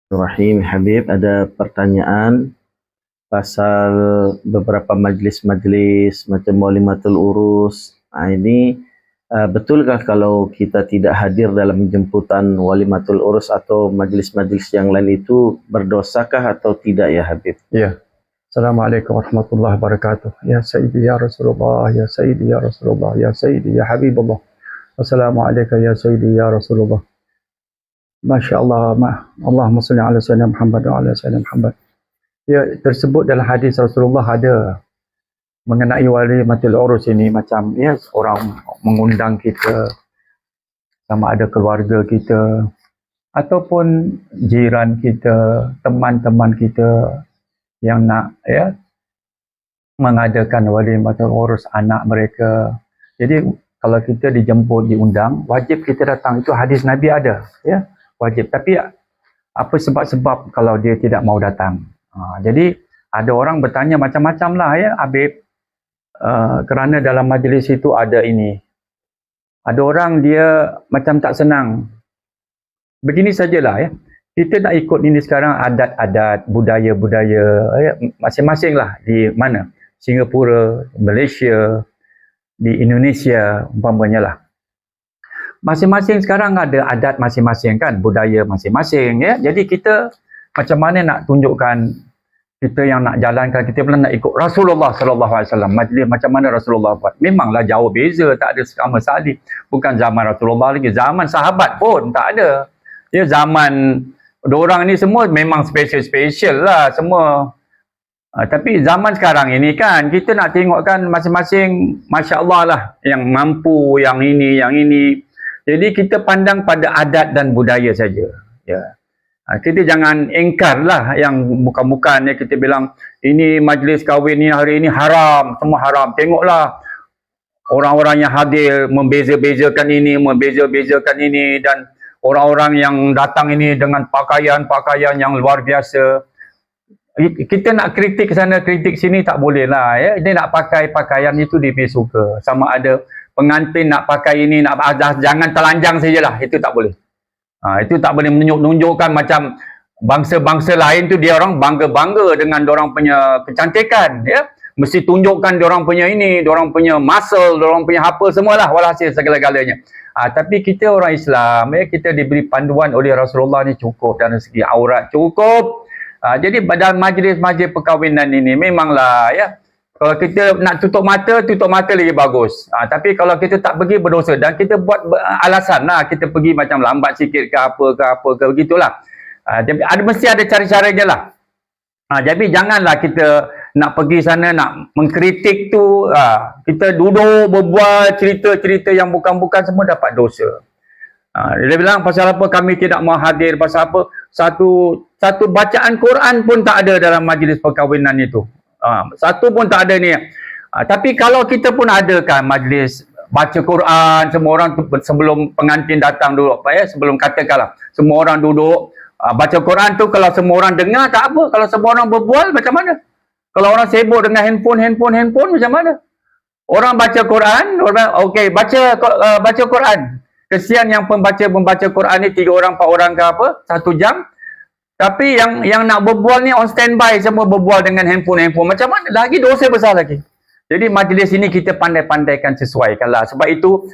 Rahim Habib, ada pertanyaan pasal beberapa majlis-majlis macam Walimatul Urus. Ini betulkah kalau kita tidak hadir dalam jemputan Walimatul Urus atau majlis-majlis yang lain itu berdosakah atau tidak ya Habib? Ya. Assalamualaikum warahmatullahi wabarakatuh. Ya Sayyidi ya Rasulullah, ya Sayyidi ya Rasulullah, ya Sayyidi ya Habibullah. Assalamualaikum ya Sayyidi ya Rasulullah. Masya Allah, Allahumma salli ala Sayyidina Muhammad wa ala Sayyidina Muhammad. Ya, tersebut dalam hadis Rasulullah ada mengenai Walimatul Urus ini, macam ya orang mengundang kita, sama ada keluarga kita ataupun jiran kita, teman-teman kita yang nak ya mengadakan Walimatul Urus anak mereka. Jadi kalau kita dijemput, diundang, wajib kita datang. Itu hadis Nabi ada, ya, wajib. Tapi apa sebab-sebab kalau dia tidak mau datang? Jadi ada orang bertanya macam-macam lah ya Habib, kerana dalam majlis itu ada ini. Ada orang dia macam tak senang. Begini sajalah ya. Kita nak ikut ini sekarang, adat-adat, budaya-budaya ya, masing-masing lah. Di mana? Singapura, Malaysia, di Indonesia umpamanya lah. Masing-masing sekarang ada adat masing-masing kan, budaya masing-masing ya. Jadi kita macam mana nak tunjukkan kita yang nak jalankan, kita pula nak ikut Rasulullah sallallahu alaihi wasallam. Majlis macam mana Rasulullah buat. Memanglah jauh beza, tak ada sama sekali. Bukan zaman Rasulullah lagi, zaman sahabat pun tak ada. Ya, zaman diorang ni semua memang special lah semua. Tapi zaman sekarang ini kan, kita nak tengokkan masing-masing, Masya Allah lah, yang mampu, yang ini, yang ini. Jadi kita pandang pada adat dan budaya saja. Ya. Kita jangan engkar lah yang bukan-bukan ya, kita bilang ini majlis kahwin ni hari ini haram, semua haram. Tengoklah orang-orang yang hadir membeza-bezakan ini, membeza-bezakan ini, dan orang-orang yang datang ini dengan pakaian-pakaian yang luar biasa. Kita nak kritik sana, kritik sini tak boleh lah ya. Dia nak pakai pakaian itu dia suka. Sama ada pengantin nak pakai ini, nak jangan telanjang sajalah, itu tak boleh. Itu tak boleh menunjukkan macam bangsa-bangsa lain tu dia orang bangga-bangga dengan diorang punya kecantikan ya. Mesti tunjukkan diorang punya ini, diorang punya muscle, diorang punya apa semualah, walhasil segala-galanya. Tapi kita orang Islam ya, kita diberi panduan oleh Rasulullah ni cukup, dari segi aurat cukup. Jadi dalam majlis-majlis perkahwinan ini memanglah ya, kalau kita nak tutup mata lagi bagus. Tapi kalau kita tak pergi berdosa, dan kita buat alasan lah, kita pergi macam lambat sikit ke apa ke begitulah. Jadi mesti ada cara-caranya lah. Jadi janganlah kita nak pergi sana nak mengkritik tu, kita duduk berbual cerita-cerita yang bukan-bukan, semua dapat dosa. Dia bilang pasal apa kami tidak mau hadir, pasal apa satu bacaan Quran pun tak ada dalam majlis perkahwinan itu. Satu pun tak ada ni. Tapi kalau kita pun adakan majlis baca Quran, semua orang sebelum pengantin datang duduk, sebelum katakanlah semua orang duduk baca Quran tu, kalau semua orang dengar tak apa, kalau semua orang berbual macam mana? Kalau orang sibuk dengan handphone macam mana? Orang baca Quran, okey, baca Quran. Kesian yang pembaca Quran ni 3 orang, 4 orang ke apa, 1 jam. Tapi yang nak berbual ni on standby, semua berbual dengan handphone. Macam mana? Lagi dosa besar lagi. Jadi majlis ini kita pandai-pandaikan, sesuaikanlah. Sebab itu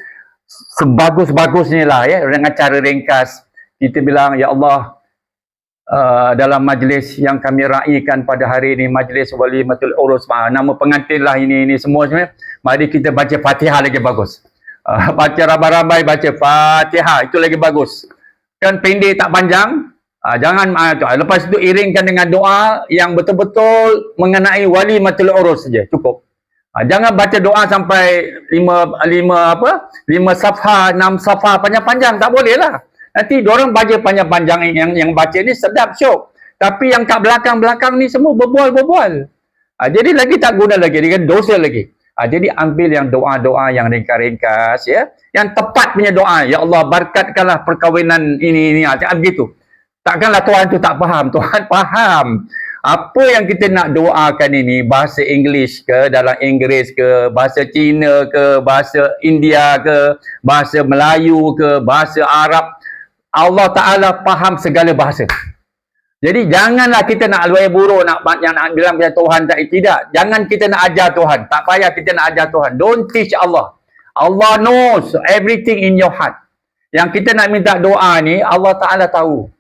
sebagus-bagusnya lah ya, dengan cara ringkas kita bilang, ya Allah, dalam majlis yang kami raikan pada hari ini, majlis Walimatul Urus, nama pengantin lah ini semua sebenarnya, mari kita baca Fatihah lagi bagus. Baca ramai-ramai, baca Fatihah, itu lagi bagus. Kan pendek tak panjang. Jangan lepas itu iringkan dengan doa yang betul-betul mengenai Walimatul Urus saja, cukup. Jangan baca doa sampai 5 safha, 6 safha panjang-panjang, tak boleh lah. Nanti diorang baca panjang-panjang, yang baca ni sedap syok. Tapi yang kat belakang-belakang ni semua berbual-berbual. Jadi lagi tak guna lagi, dengan dosa lagi. Jadi ambil yang doa-doa yang ringkas-ringkas ya, yang tepat punya doa. Ya Allah, berkatkanlah perkahwinan ini begitu. Takkanlah Tuhan tu tak faham, Tuhan faham. Apa yang kita nak doakan ini, bahasa English ke, dalam Inggeris ke, bahasa Cina ke, bahasa India ke, bahasa Melayu ke, bahasa Arab, Allah Ta'ala faham segala bahasa. Jadi janganlah kita nak luai buruk, nak bilang kita Tuhan tak, tidak. Jangan kita nak ajar Tuhan. Tak payah kita nak ajar Tuhan. Don't teach Allah. Allah knows everything in your heart. Yang kita nak minta doa ni, Allah Ta'ala tahu.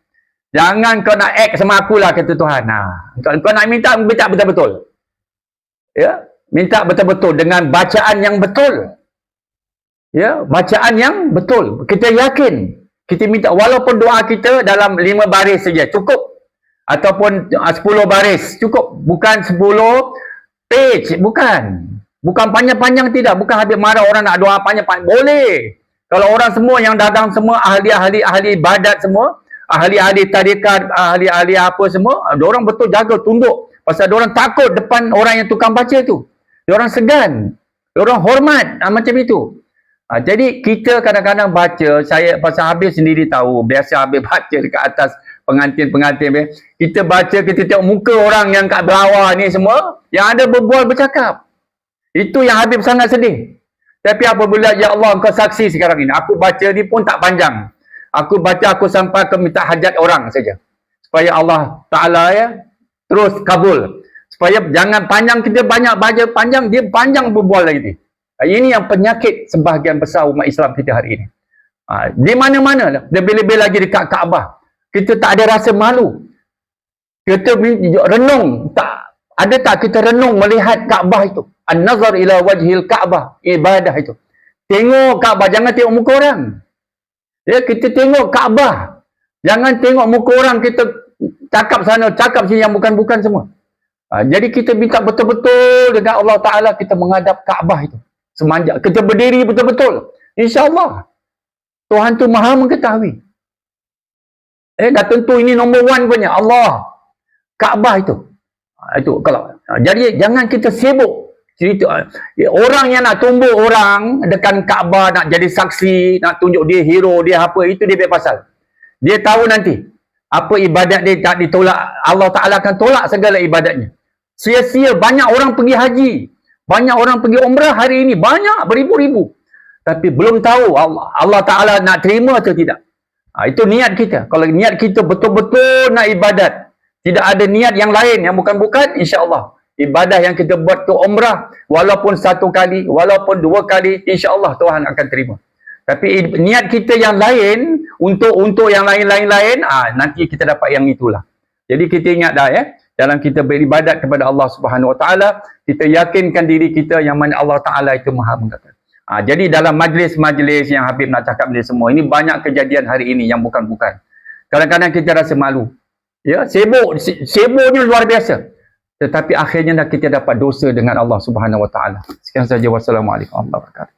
Jangan kau nak act sama akulah, kata Tuhan. Kau nak minta betul-betul. Ya, minta betul-betul dengan bacaan yang betul. Ya, bacaan yang betul. Kita yakin. Kita minta, walaupun doa kita dalam 5 baris saja, cukup. Ataupun 10 baris cukup, bukan 10 page, bukan panjang-panjang, tidak, bukan habis marah orang nak doa panjang-panjang, boleh. Kalau orang semua yang datang semua ahli ibadat semua, ahli tarikat, ahli apa semua, orang betul jaga tunduk, pasal orang takut depan orang yang tukang baca tu, orang segan, orang hormat, macam itu. Jadi kita kadang-kadang baca, saya pasal Habib sendiri tahu, biasa Habib baca dekat atas pengantin-pengantin, kita baca, kita tengok muka orang yang kat bawah ni semua, yang ada berbual bercakap. Itu yang Habib sangat sedih. Tapi apabila, ya Allah, engkau saksi sekarang ini, aku baca ni pun tak panjang. Aku baca, aku sampai ke minta hajat orang saja. Supaya Allah Ta'ala terus kabul. Supaya jangan panjang, kita banyak baca panjang, dia panjang berbual lagi. Ini yang penyakit sebahagian besar umat Islam kita hari ini. Di mana-mana lah. Lebih-lebih lagi dekat Kaabah. Kita tak ada rasa malu. Kita renung. Ada tak kita renung melihat Kaabah itu? An-nazar ila wajhil Kaabah. Ibadah itu. Tengok Kaabah. Jangan tengok muka orang. Ya, kita tengok Kaabah. Jangan tengok muka orang. Kita cakap sana, cakap sini yang bukan-bukan semua. Jadi kita minta betul-betul dengan Allah Ta'ala, kita menghadap Kaabah itu. Semanjak kita berdiri betul-betul. InsyaAllah. Tuhan tu maha mengetahui. Dah tentu ini nombor 1 punya. Allah. Kaabah itu. Itu kalau. Jadi jangan kita sibuk. Cerita. Orang yang nak tumbuh orang dekat Kaabah, nak jadi saksi, nak tunjuk dia hero, dia apa, itu dia pasal. Dia tahu nanti. Apa ibadat dia tak ditolak. Allah Ta'ala akan tolak segala ibadatnya. Sia-sia. Banyak orang pergi haji. Banyak orang pergi umrah hari ini. Banyak. Beribu-ribu. Tapi belum tahu Allah Ta'ala nak terima atau tidak. Itu niat kita. Kalau niat kita betul-betul nak ibadat, tidak ada niat yang lain yang bukan-bukan, insya-Allah ibadah yang kita buat tu umrah, walaupun 1 kali, walaupun 2 kali, insya-Allah Tuhan akan terima. Tapi niat kita yang lain, untuk yang lain-lain, nanti kita dapat yang itulah. Jadi kita ingat dah dalam kita beribadat kepada Allah Subhanahu Wa Taala, kita yakinkan diri kita yang mana Allah Taala itu Maha mengetahui. Jadi dalam majlis-majlis yang Habib nak cakap ni semua, ini banyak kejadian hari ini yang bukan-bukan. Kadang-kadang kita rasa malu. Ya, sibuknya luar biasa. Tetapi akhirnya kita dapat dosa dengan Allah Subhanahu Wa Taala. Sekian saja, wassalamualaikum warahmatullahi wabarakatuh.